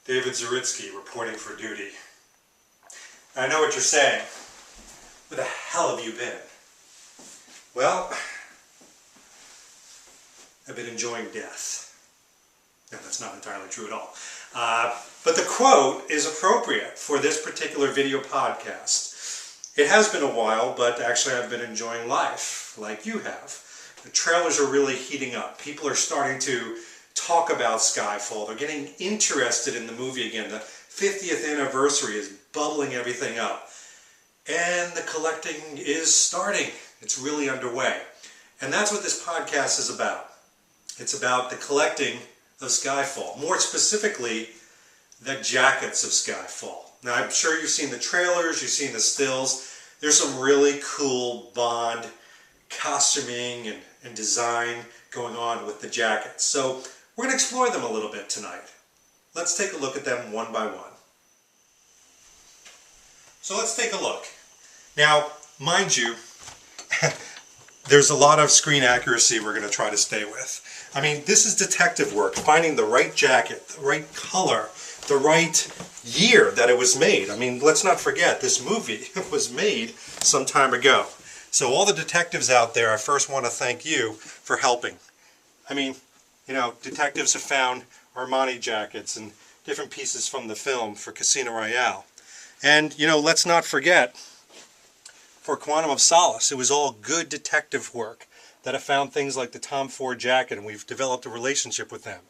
David Zaritsky reporting for duty. I know what you're saying. Where the hell have you been? Well, I've been enjoying death. No, that's not entirely true at all. But the quote is appropriate for this particular video podcast. It has been a while, but actually I've been enjoying life, like you have. The trailers are really heating up. People are starting to talk about Skyfall. They're getting interested in the movie again. The 50th anniversary is bubbling everything up. And the collecting is starting. It's really underway. And that's what this podcast is about. It's about the collecting of Skyfall. More specifically, the Jackets of SkyFall. Now, I'm sure you've seen the trailers, you've seen the stills. There's some really cool Bond costuming and design going on with the jackets. So we're going to explore them a little bit tonight. Let's take a look at them one by one. So let's take a look. Now, mind you, there's a lot of screen accuracy we're going to try to stay with. I mean, this is detective work, finding the right jacket, the right color, the right year that it was made. I mean, let's not forget, this movie was made some time ago. So all the detectives out there, I first want to thank you for helping. I mean, you know, detectives have found Armani jackets and different pieces from the film for Casino Royale. And, you know, let's not forget, for Quantum of Solace, it was all good detective work that have found things like the Tom Ford jacket, and we've developed a relationship with them.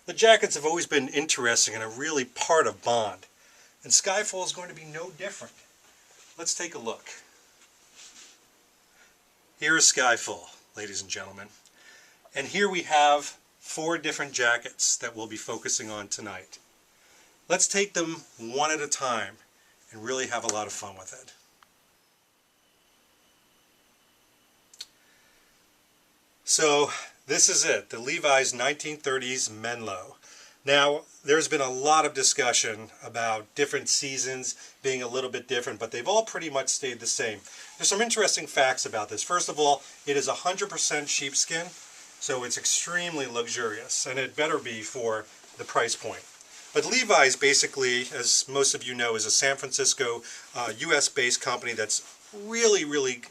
The jackets have always been interesting and a really part of Bond. And Skyfall is going to be no different. Let's take a look. Here is Skyfall, ladies and gentlemen. And here we have 4 different jackets that we'll be focusing on tonight. Let's take them one at a time and really have a lot of fun with it. So this is it, the Levi's 1930s Menlo. Now, there's been a lot of discussion about different seasons being a little bit different, but they've all pretty much stayed the same. There's some interesting facts about this. First of all, it is 100% sheepskin, so it's extremely luxurious, and it better be for the price point. But Levi's basically, as most of you know, is a San Francisco, US-based company that's really,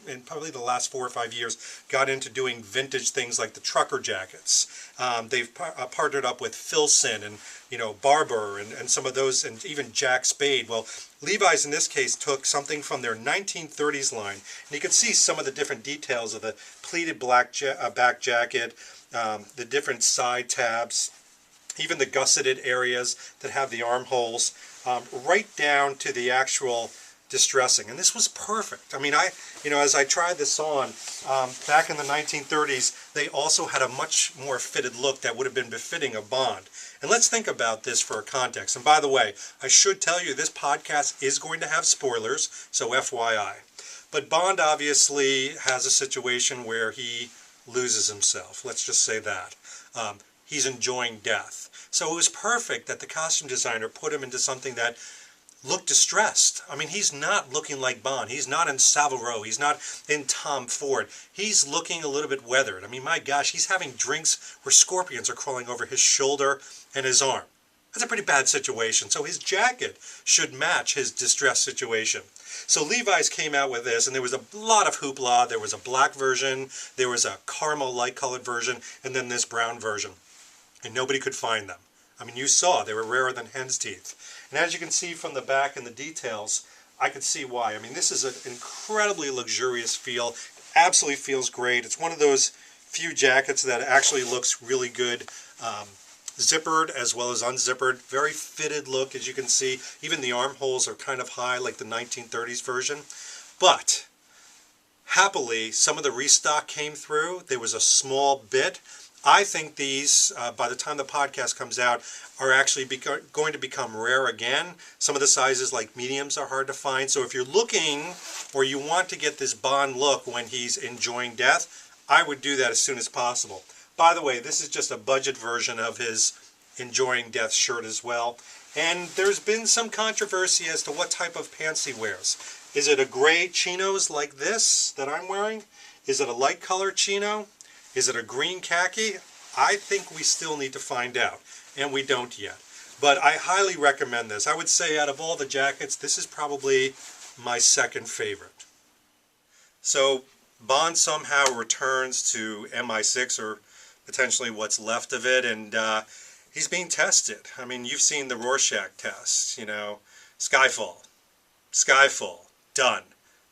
in probably the last 4 or 5 years, got into doing vintage things like the trucker jackets. They've partnered up with Filson and, you know, Barbour and some of those, and even Jack Spade. Well, Levi's in this case took something from their 1930s line, and you can see some of the different details of the pleated black back jacket, the different side tabs, even the gusseted areas that have the armholes, right down to the actual distressing. And this was perfect. I mean, as I tried this on, back in the 1930s, they also had a much more fitted look that would have been befitting of Bond. And let's think about this for a context. And by the way, I should tell you this podcast is going to have spoilers, so FYI. But Bond obviously has a situation where he loses himself. Let's just say that. He's enjoying death. So it was perfect that the costume designer put him into something that looked distressed. I mean, he's not looking like Bond. He's not in Savile Row. He's not in Tom Ford. He's looking a little bit weathered. I mean, my gosh, he's having drinks where scorpions are crawling over his shoulder and his arm. That's a pretty bad situation. So his jacket should match his distressed situation. So Levi's came out with this, and there was a lot of hoopla. There was a black version, there was a caramel light-colored version, and then this brown version. And nobody could find them. I mean, you saw, they were rarer than hen's teeth. And as you can see from the back and the details, I can see why. I mean, this is an incredibly luxurious feel. Absolutely feels great. It's one of those few jackets that actually looks really good. Zippered as well as unzippered. Very fitted look, as you can see. Even the armholes are kind of high, like the 1930s version. But, happily, some of the restock came through. There was a small bit. I think these, by the time the podcast comes out, are actually going to become rare again. Some of the sizes, like mediums, are hard to find. So if you're looking or you want to get this Bond look when he's enjoying death, I would do that as soon as possible. By the way, this is just a budget version of his enjoying death shirt as well. And there's been some controversy as to what type of pants he wears. Is it a gray chinos like this that I'm wearing? Is it a light colored chino? Is it a green khaki? I think we still need to find out, and we don't yet. But I highly recommend this. I would say out of all the jackets, this is probably my second favorite. So Bond somehow returns to MI6, or potentially what's left of it, and he's being tested. I mean, you've seen the Rorschach test, you know, Skyfall, done.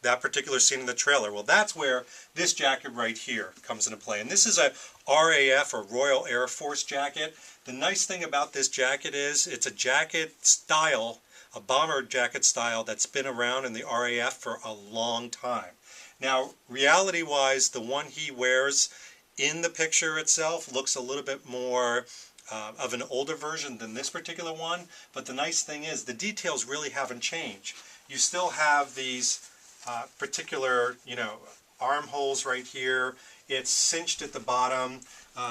That particular scene in the trailer. Well, that's where this jacket right here comes into play. And this is a RAF, or Royal Air Force jacket. The nice thing about this jacket is it's a jacket style, a bomber jacket style that's been around in the RAF for a long time. Now, reality-wise, the one he wears in the picture itself looks a little bit more of an older version than this particular one. But the nice thing is the details really haven't changed. You still have these particular, you know, armholes right here. It's cinched at the bottom.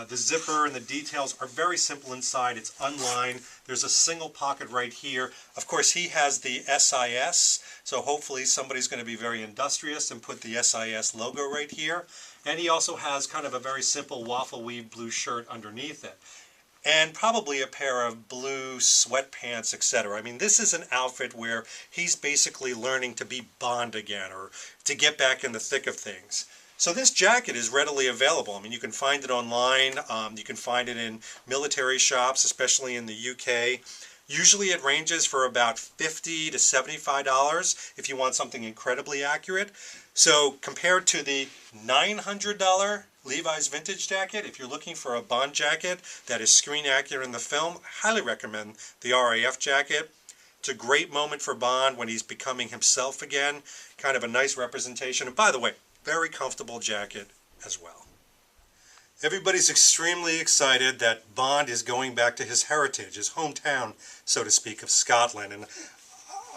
The zipper and the details are very simple inside. It's unlined. There's a single pocket right here. Of course, he has the SIS, so hopefully somebody's going to be very industrious and put the SIS logo right here. And he also has kind of a very simple waffle weave blue shirt underneath it. And probably a pair of blue sweatpants, etc. I mean, this is an outfit where he's basically learning to be Bond again, or to get back in the thick of things. So this jacket is readily available. I mean, you can find it online. You can find it in military shops, especially in the UK. Usually it ranges for about $50 to $75 if you want something incredibly accurate. So compared to the $900 Levi's vintage jacket, if you're looking for a Bond jacket that is screen accurate in the film, I highly recommend the RAF jacket. It's a great moment for Bond when he's becoming himself again. Kind of a nice representation. And by the way, very comfortable jacket as well. Everybody's extremely excited that Bond is going back to his heritage, his hometown, so to speak, of Scotland. And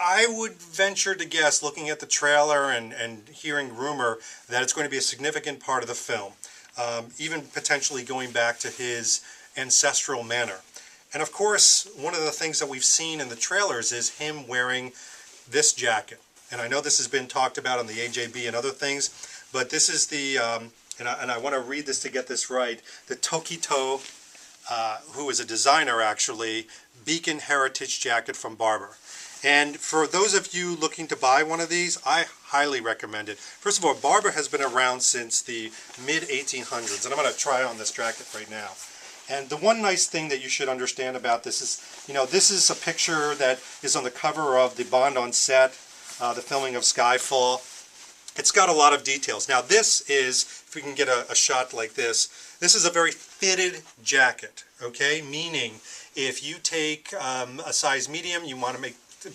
I would venture to guess, looking at the trailer and hearing rumor, that it's going to be a significant part of the film. Even potentially going back to his ancestral manor. And of course, one of the things that we've seen in the trailers is him wearing this jacket. And I know this has been talked about on the AJB and other things, but this is the, and I want to read this to get this right, the Tokito, who is a designer actually, Beacon Heritage Jacket from Barbour. And for those of you looking to buy one of these, I highly recommend it. First of all, Barbour has been around since the mid-1800s, and I'm going to try on this jacket right now. And the one nice thing that you should understand about this is, you know, this is a picture that is on the cover of the Bond on set, the filming of Skyfall. It's got a lot of details. Now this is, if we can get a shot like this is a very fitted jacket, okay? Meaning, if you take a size medium, you want to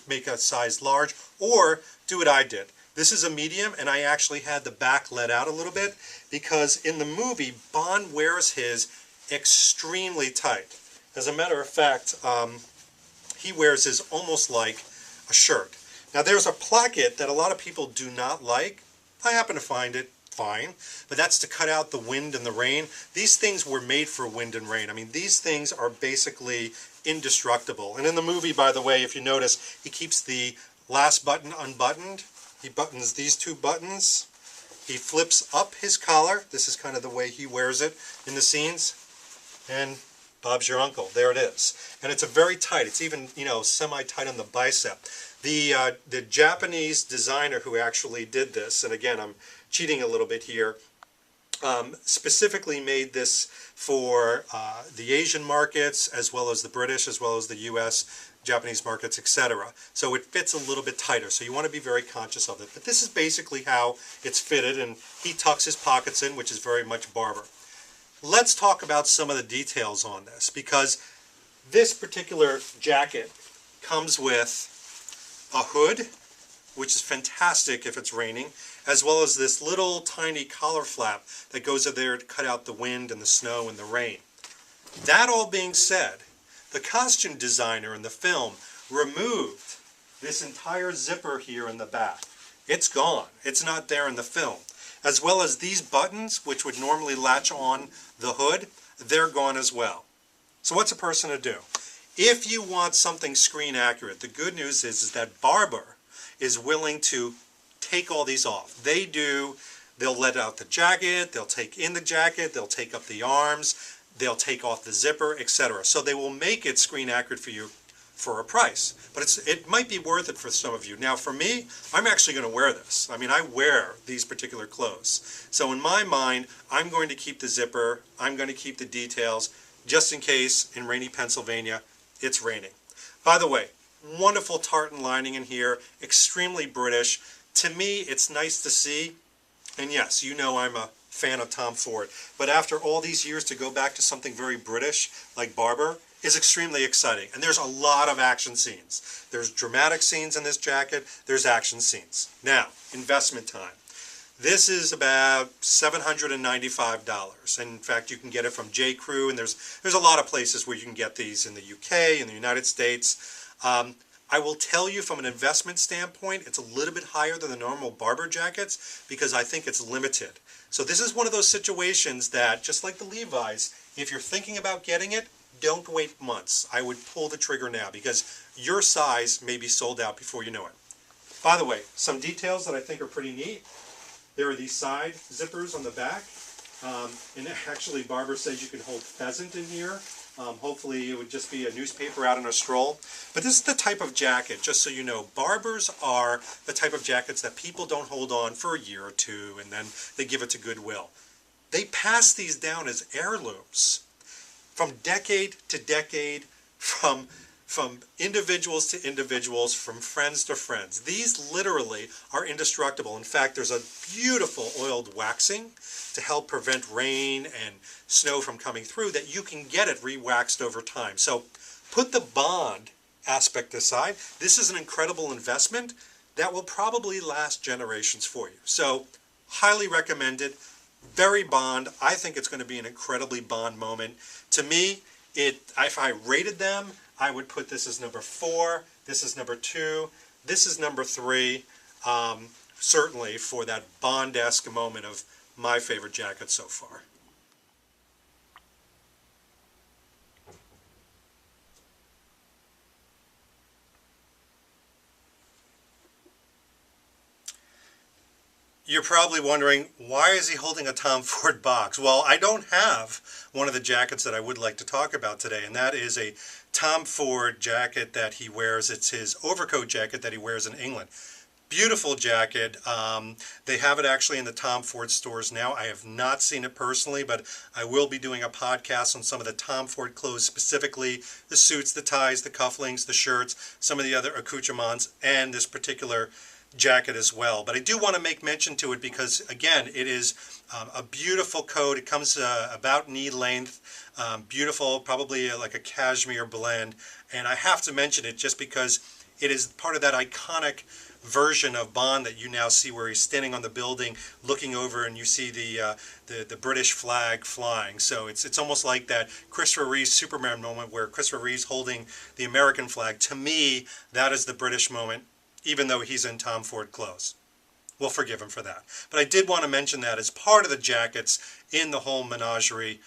make a size large, or do what I did. This is a medium, and I actually had the back let out a little bit, because in the movie, Bond wears his extremely tight. As a matter of fact, he wears his almost like a shirt. Now there's a placket that a lot of people do not like. I happen to find it fine, but that's to cut out the wind and the rain. These things were made for wind and rain. I mean, these things are basically indestructible. And in the movie, by the way, if you notice, he keeps the last button unbuttoned. He buttons these two buttons. He flips up his collar. This is kind of the way he wears it in the scenes. And Bob's your uncle. There it is. And it's a very tight. It's even, you know, semi-tight on the bicep. The Japanese designer who actually did this, and again, I'm cheating a little bit here, specifically made this for the Asian markets, as well as the British, as well as the US, Japanese markets, etc. So it fits a little bit tighter, so you want to be very conscious of it. But this is basically how it's fitted, and he tucks his pockets in, which is very much Barbour. Let's talk about some of the details on this, because this particular jacket comes with a hood, which is fantastic if it's raining, as well as this little tiny collar flap that goes there to cut out the wind and the snow and the rain. That all being said, the costume designer in the film removed this entire zipper here in the back. It's gone. It's not there in the film. As well as these buttons, which would normally latch on the hood, they're gone as well. So what's a person to do? If you want something screen accurate, the good news is that Barbour is willing to take all these off. They'll let out the jacket, they'll take in the jacket, they'll take up the arms, they'll take off the zipper, etc. So they will make it screen accurate for you for a price. But it might be worth it for some of you. Now for me, I'm actually going to wear this. I mean, I wear these particular clothes. So in my mind, I'm going to keep the zipper, I'm going to keep the details, just in case in rainy Pennsylvania, it's raining. By the way, wonderful tartan lining in here, extremely British. To me, it's nice to see. And yes, you know I'm a fan of Tom Ford. But after all these years, to go back to something very British, like Barbour, is extremely exciting. And there's a lot of action scenes. There's dramatic scenes in this jacket. There's action scenes. Now, investment time. This is about $795. And in fact, you can get it from J. Crew, and there's a lot of places where you can get these in the UK, in the United States. I will tell you from an investment standpoint, it's a little bit higher than the normal Barbour jackets because I think it's limited. So this is one of those situations that, just like the Levi's, if you're thinking about getting it, don't wait months. I would pull the trigger now because your size may be sold out before you know it. By the way, some details that I think are pretty neat. There are these side zippers on the back. And actually, Barbour says you can hold pheasant in here. Hopefully it would just be a newspaper out on a stroll. But this is the type of jacket, just so you know, Barbours are the type of jackets that people don't hold on for a year or two and then they give it to Goodwill. They pass these down as heirlooms from decade to decade, from individuals to individuals, from friends to friends. These literally are indestructible. In fact, there's a beautiful oiled waxing to help prevent rain and snow from coming through that you can get it re-waxed over time. So put the bond aspect aside. This is an incredible investment that will probably last generations for you. So highly recommended. Very Bond. I think it's going to be an incredibly Bond moment. To me, if I rated them, I would put this as number 4, this is number 2, this is number 3, certainly for that Bond-esque moment of my favorite jacket so far. You're probably wondering, why is he holding a Tom Ford box? Well, I don't have one of the jackets that I would like to talk about today, and that is a Tom Ford jacket that he wears. It's his overcoat jacket that he wears in England. Beautiful jacket. They have it actually in the Tom Ford stores now. I have not seen it personally, but I will be doing a podcast on some of the Tom Ford clothes, specifically the suits, the ties, the cufflinks, the shirts, some of the other accoutrements, and this particular jacket as well. But I do want to make mention to it because, again, it is a beautiful coat. It comes about knee length, beautiful, probably like a cashmere blend. And I have to mention it just because it is part of that iconic version of Bond that you now see where he's standing on the building looking over and you see the British flag flying. So it's almost like that Christopher Reeve Superman moment where Christopher Reeve's holding the American flag. To me, that is the British moment, even though he's in Tom Ford clothes. We'll forgive him for that. But I did want to mention that as part of the jackets in the whole menagerie.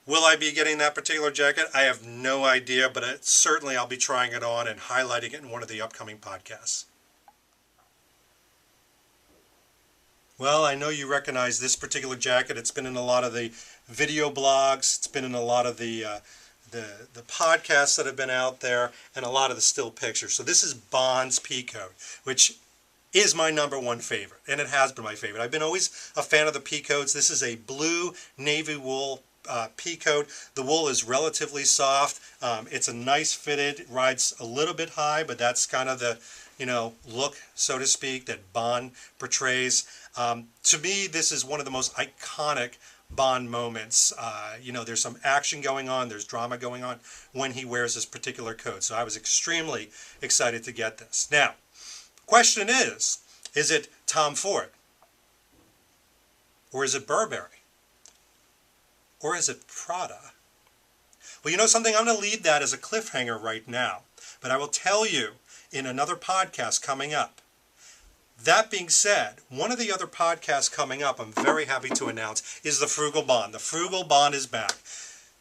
Will I be getting that particular jacket? I have no idea, but certainly I'll be trying it on and highlighting it in one of the upcoming podcasts. Well, I know you recognize this particular jacket. It's been in a lot of the video blogs. It's been in a lot of the podcasts that have been out there and a lot of the still pictures. So this is Bond's peacoat, which is my number one favorite, and it has been my favorite. I've been always a fan of the peacoats. This is a blue navy wool peacoat. The wool is relatively soft. It's a nice fitted. It rides a little bit high, but that's kind of the look, so to speak, that Bond portrays. To me, this is one of the most iconic Bond moments. There's some action going on, there's drama going on when he wears this particular coat. So I was extremely excited to get this. Now, question is it Tom Ford? Or is it Burberry? Or is it Prada? Well, you know something? I'm going to leave that as a cliffhanger right now. But I will tell you in another podcast coming up. That being said, one of the other podcasts coming up, I'm very happy to announce, is the Frugal Bond. The Frugal Bond is back.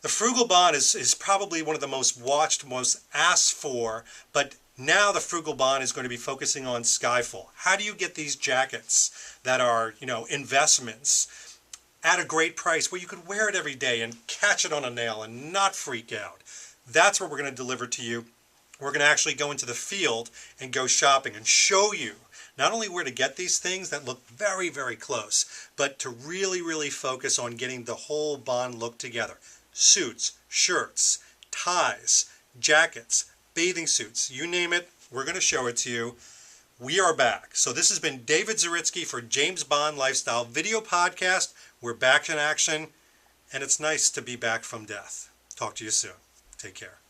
The Frugal Bond is probably one of the most watched, most asked for, but now the Frugal Bond is going to be focusing on SkyFall. How do you get these jackets that are, investments at a great price where you could wear it every day and catch it on a nail and not freak out? That's what we're going to deliver to you we're going to actually go into the field and go shopping and show you not only where to get these things that look very, very close, but to really, really focus on getting the whole Bond look together. Suits, shirts, ties, jackets, bathing suits, you name it, we're going to show it to you. We are back. So this has been David Zaritsky for James Bond Lifestyle Video Podcast. We're back in action, and it's nice to be back from death. Talk to you soon. Take care.